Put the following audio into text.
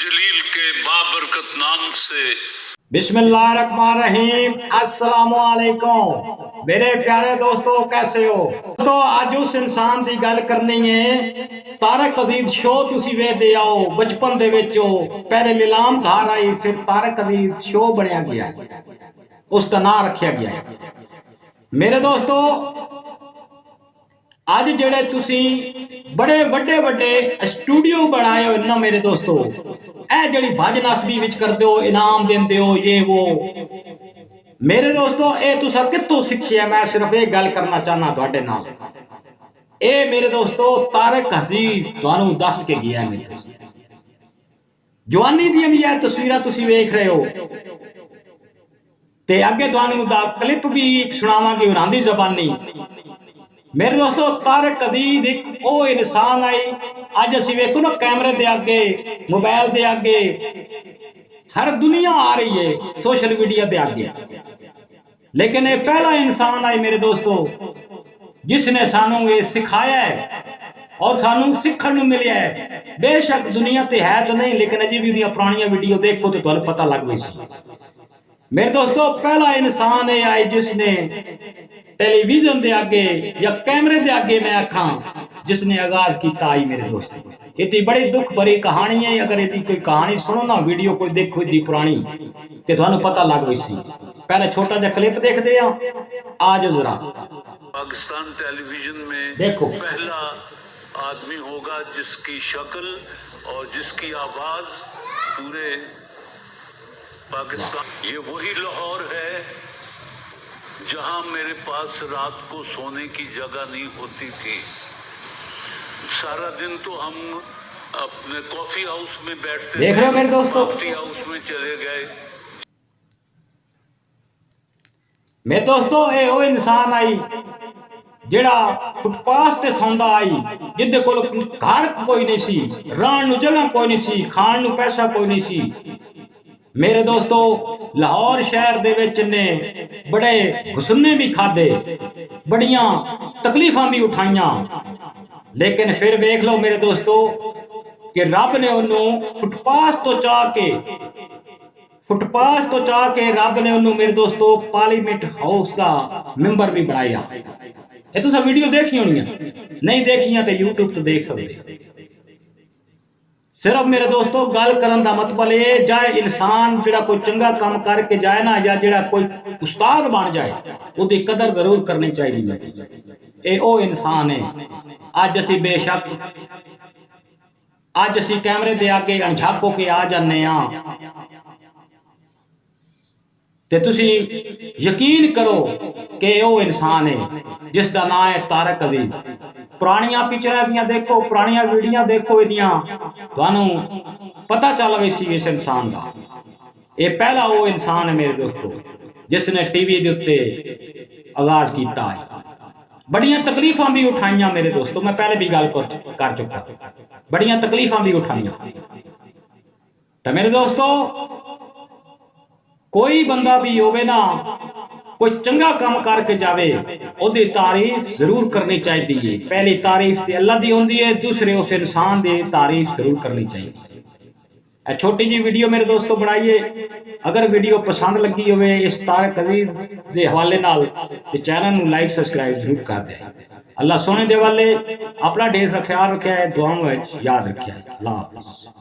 जलील के बाबरकत नाम से बिस्मिल्लाहिर्रहमानिर्रहीम। अस्सलाम वालेकुम मेरे प्यारे दोस्तों, कैसे हो? तो आज उस इंसान की गल करनी है। तारक अजीज शो तुसी वेखदे आओ, बचपन दे विच पहले नीलाम धार आई, फिर तारक अजीज शो बनया गया, उसका नाम रखा गया है। मेरे दोस्तों, आज जेड़े तुसी बड़े वड्डे वड्डे स्टूडियो बनाए हो ना मेरे दोस्तों, ए जड़ी भज नसबी विच करदे हो, इनाम देंदे हो, ये वो, मेरे दोस्तों ए तुसा कित्थों सिक्खिया? मैं सिर्फ ये गल करना चाहना तुहाडे नाल। ए मेरे दोस्तों तारक अजीज तुहानू दस के गया। मेरे दोस्तों जवानी दी भी यह तस्वीरां तुसी वेख रहे हो, ते अगे तुहानू दा क्लिप भी सुनावांगे उन्हां दी ज़बानी। मेरे दोस्तों तारक अजीज एक वो इंसान आई, अज असीं वेखो ना कैमरे दे आगे, मोबाइल दे आगे, हर दुनिया आ रही है सोशल मीडिया दे आगे, लेकिन ये पहला इंसान आई मेरे दोस्तों जिसने सानू ये सिखाया है और सानू सीखण नू मिलिया है। बेशक दुनिया ते है तो नहीं, लेकिन अजे भी उहदियां पुरानियां वीडियो देखो तो तुहानू पता लग गई सी। मेरे दोस्तों पहला इंसान ये आई जिसने टेलीविजन दे आगे या कैमरे दे आगे मैं आखा जिसने आगाज किया आई। मेरे दोस्तों इतनी बड़ी दुख भरी कहानी है। अगर यदि कोई कहानी सुनो ना, वीडियो कोई देखो इतनी पुरानी, तो तुहानू पता लग गई सी। पहले छोटा जा क्लिप देखते हैं, आज जरा। पाकिस्तान टेलीविजन में देखो पहला आदमी होगा जिसकी शक्ल और जिसकी आवाज पूरे पाकिस्तान, ये वही लाहौर है जहां मेरे पास रात को सोने की जगह नहीं होती थी। सारा दिन तो हम अपने कॉफी हाउस में बैठते देख रहे हो मेरे दोस्तों, कॉफी हाउस में चले गए। मेरे दोस्तों ये वो इंसान आई जेड़ा फुटपाथ ते सौंदा आई, जिंदे कोल घर कोई नहीं सी, रहन नू जगह कोई नहीं सी, खाण नू पैसा कोई नहीं सी। मेरे दोस्तों लाहौर शहर दे विच ने बड़े घुसने भी खादे, बड़ियां तकलीफां भी उठाइयां, लेकिन फिर वेख लो मेरे दोस्तों कि रब ने उन्होंने फुटपाथ तो चाह के रब ने उन्होंने मेरे दोस्तों पार्लीमेंट हाउस का मेंबर भी बनाया। ये तुसा वीडियो देखी होनी है, नहीं देखियां तो यूट्यूब तो देख सकते। सिर्फ मेरे दोस्तों गल करन दा मतलब ये, जाए इंसान जेड़ा कोई चंगा काम करके जाए ना, या जेड़ा कोई उस्ताद बन जाए, उसकी कदर जरूर करनी चाहिए। ये ओ इंसान है। अज असी बेशक अज असी कैमरे दे आगे अणझाक होके आ जाने ते तुसी यकीन करो कि वो इंसान है जिसका नाम है तारक अजीज। पुरानियां पिक्चरां दियां देखो, पुरानियां वीडियो देखो, इदियां तुहानू पता चल गई सी इस इंसान का। ये पहला वो इंसान है मेरे दोस्तों जिसने टीवी के उत्ते आगाज किया है। बड़ियां तकलीफां भी उठाइयां मेरे दोस्तों, मैं पहले भी गल कर चुका, बड़ियां तकलीफां भी उठाइयां। तो मेरे दोस्तों कोई बंदा भी होवे ना, कोई चंगा काम करके जावे, ओदी तारीफ जरूर करनी चाहिए। पहली तारीफ ते अल्लाह दी होंदी है, दूसरे उस इंसान दी तारीफ जरूर करनी चाहिए। छोटी जी वीडियो मेरे दोस्तों बनाइए। अगर वीडियो पसंद लगी होवे इस तारक अजीज दे हवाले नाल, ते चैनल नू लाइक सब्सक्राइब जरूर कर दे। अल्लाह सोने दे वाले अपना ढेर ख्याल रखे, दुआओं विच याद रखे। अल्लाह हाफिज़।